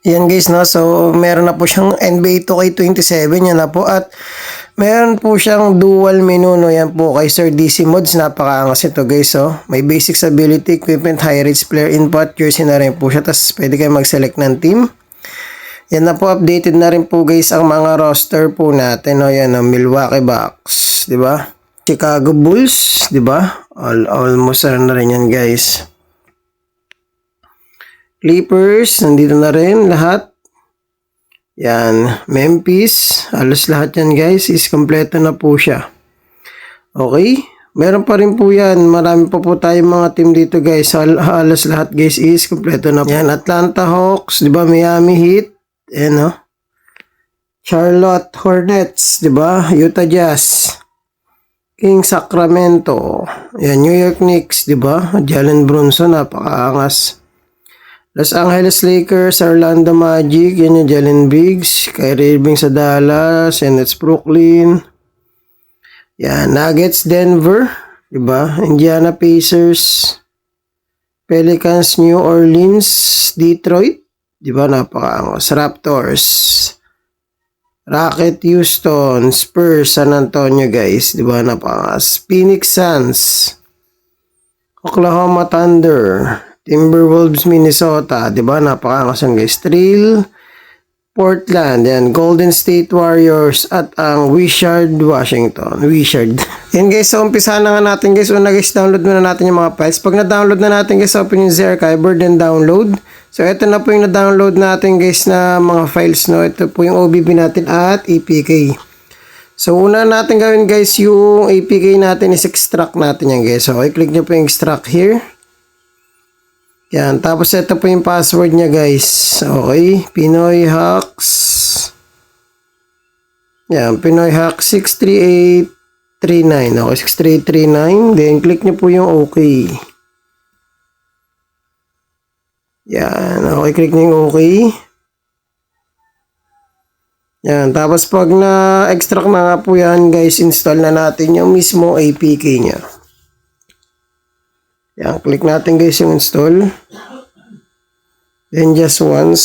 Yan guys, no? So, meron na po siyang NBA 2K27, yan na po. At meron po siyang dual menu, no? Yan po kay Sir DC Mods. Napakaangas ito guys, oh. May basics ability, equipment, high rates, player input, jersey na rin po siya. Tapos pwede kayo mag-select ng team. Yan na po, updated na rin po guys ang mga roster po natin, no? Yan, no? Milwaukee Bucks, di ba? Chicago Bulls, di ba? Almost na rin yan guys. Clippers, nandito na rin lahat. Yan, Memphis, halos lahat yan guys, is kompleto na po siya. Okay, meron pa rin po yan, marami pa po tayong mga team dito guys, halos lahat guys is kompleto na po. Yan, Atlanta Hawks, di ba, Miami Heat, yan no? Charlotte Hornets, di ba, Utah Jazz, King Sacramento, yan, New York Knicks, di ba, Jalen Brunson, napakaangas. Los Angeles Lakers, Orlando Magic, yan yung Jalen Briggs, Kyrie Irving sa Dallas, Nets Brooklyn, yan, Nuggets Denver, diba? Indiana Pacers, Pelicans New Orleans, Detroit, diba? Napakaangas. Raptors, Rocket Houston, Spurs San Antonio guys, diba? Napakaangas. Phoenix Suns, Oklahoma Thunder, Timberwolves, Minnesota, di ba? Napakaangas yan guys. Trail, Portland, yan. Golden State Warriors, at ang Wizard, Washington. Wizard. Yan guys, so umpisahan na nga natin guys. Una guys, download muna natin yung mga files. Pag na-download na natin guys, open yung Z-Archiver, then download. So ito na po yung na-download natin guys na mga files, no? Ito po yung OBB natin at APK. So una natin gawin guys, yung APK natin is extract natin yan guys. So i-click nyo po yung extract here. Yan, tapos ito po yung password niya guys. Okay, Pinoy Hacks. Yan, Pinoy Hacks 63839. Okay, 63839. Then click niyo po yung OK. Yan, okay, click niyo yung OK. Yan, tapos pag na-extract na nga po yan guys, install na natin yung mismo APK niya. Yan, click natin guys yung install. Then just once.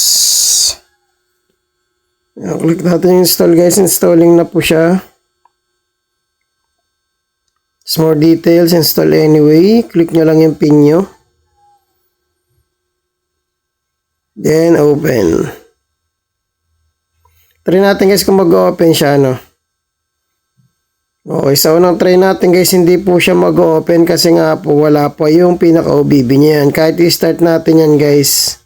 Yan, click natin yung install guys. Installing na po siya. More details, install anyway. Click nyo lang yung pin nyo. Then open. Try natin guys kung mag-open siya, no? Okay, so unang try natin guys, hindi po siya mag-open kasi nga po wala pa yung pinaka-OBB niya yan. Kahit i-start natin yan guys.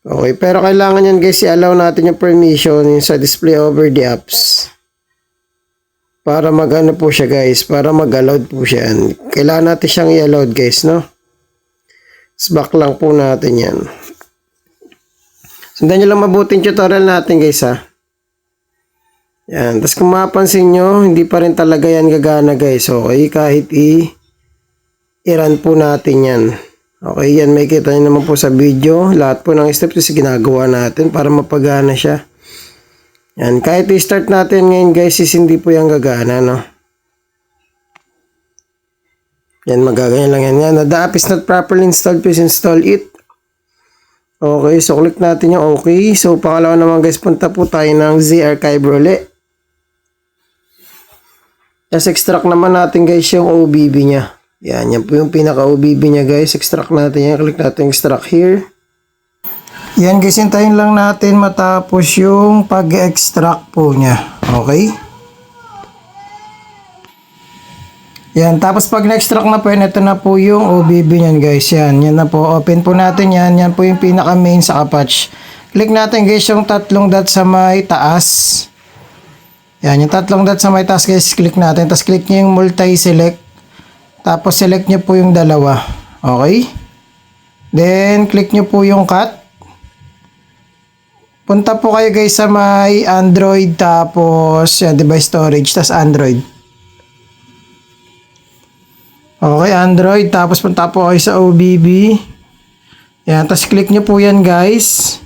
Okay, pero kailangan yan guys, i-allow natin yung permission sa display over the apps. Para mag-ano po siya guys, para mag-allowed po siya yan. Kailangan natin siyang i-allowed guys, no? So back lang po natin yan. Sundan nyo lang mabuting tutorial natin guys ha. Yan, tapos kung mapansin nyo, hindi pa rin talaga yan gagana guys. Okay, kahit i-run po natin yan. Okay, yan may kita nyo naman po sa video. Lahat po ng steps is ginagawa natin para mapagana siya. Yan, kahit i-start natin ngayon guys, is hindi po yan gagana, no? Yan, magaganyan lang yan. Yan, the app is not properly installed, please install it. Okay, so click natin yung okay. So, pangalawa naman guys, punta po tayo ng Z-Archiver ulit. Tapos extract naman natin guys yung OBB niya. Yan, yan po yung pinaka-OBB niya guys. Extract natin yan. Click natin extract here. Yan guys, hintayin lang natin matapos yung pag-extract po niya. Okay? Yan, tapos pag na-extract na po yan, ito na po yung OBB niyan guys. Yan, yan na po. Open po natin yan. Yan po yung pinaka-main sa patch. Click natin guys yung tatlong dot sa may taas. Yan, yung tatlong dot sa may taas guys, click natin. Tapos click nyo yung multi-select. Tapos select nyo po yung dalawa. Okay? Then, click nyo po yung cut. Punta po kayo guys sa may Android. Tapos, yan, device storage. Tapos Android. Okay, Android. Tapos punta po kayo sa OBB. Yan, tapos click nyo po yan guys.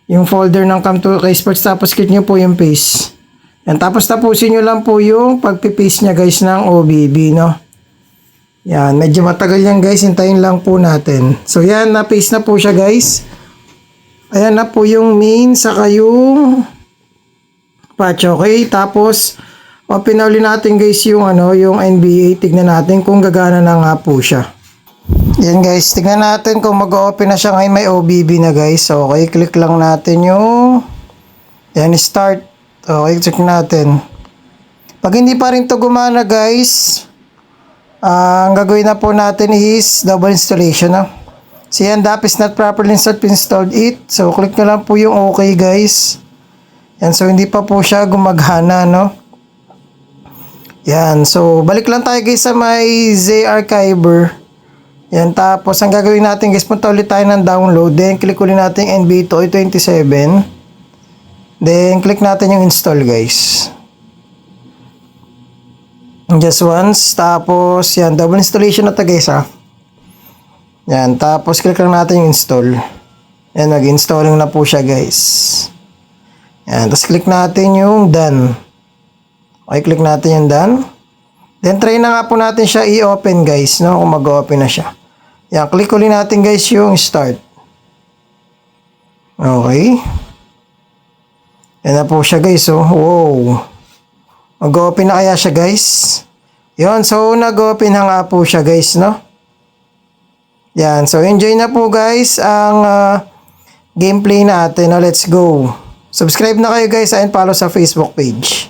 Yung folder ng Come to Esports. Tapos click nyo po yung paste. Yan, tapos tapusin nyo lang po yung pagpipaste niya guys ng OBB, no? Yan, medyo matagal yan guys, hintayin lang po natin. So yan, na-paste na po siya guys. Ayan na po yung main saka yung patch, okay? Tapos, open na ulit natin guys yung yung NBA. Tignan natin kung gagana na nga po siya. Yan guys, tignan natin kung mag-open na siya ngayon. May OBB na guys. Okay, click lang natin yung yan, start. Okay, check natin. Pag hindi pa rin to gumana guys, ang gagawin na po natin is double installation. No? So yan, the app is not properly installed it. So click na lang po yung okay guys. Yan, so hindi pa po siya gumagana, no? Yan, so balik lang tayo guys sa may Z-Archiver. Yan, tapos ang gagawin natin guys, punta ulit tayo ng download. Then click ulit natin NBA 27. Then click natin yung install guys. Just once. Tapos yan, double installation na to guys ha. Yan, tapos click lang natin yung install. Yan, nag-installing na po siya guys. Yan, tapos click natin yung done. Okay, click natin yung done. Then try na nga po natin siya i-open guys, no? Kung mag-open na siya. Yan, click ulit natin guys yung start. Okay. Yan na po siya guys, oh. Wow. Mag-open na kaya siya guys. Yon, so nag-open na nga po siya guys, no? Yan, so enjoy na po guys ang gameplay natin. No? Let's go. Subscribe na kayo guys and follow sa Facebook page.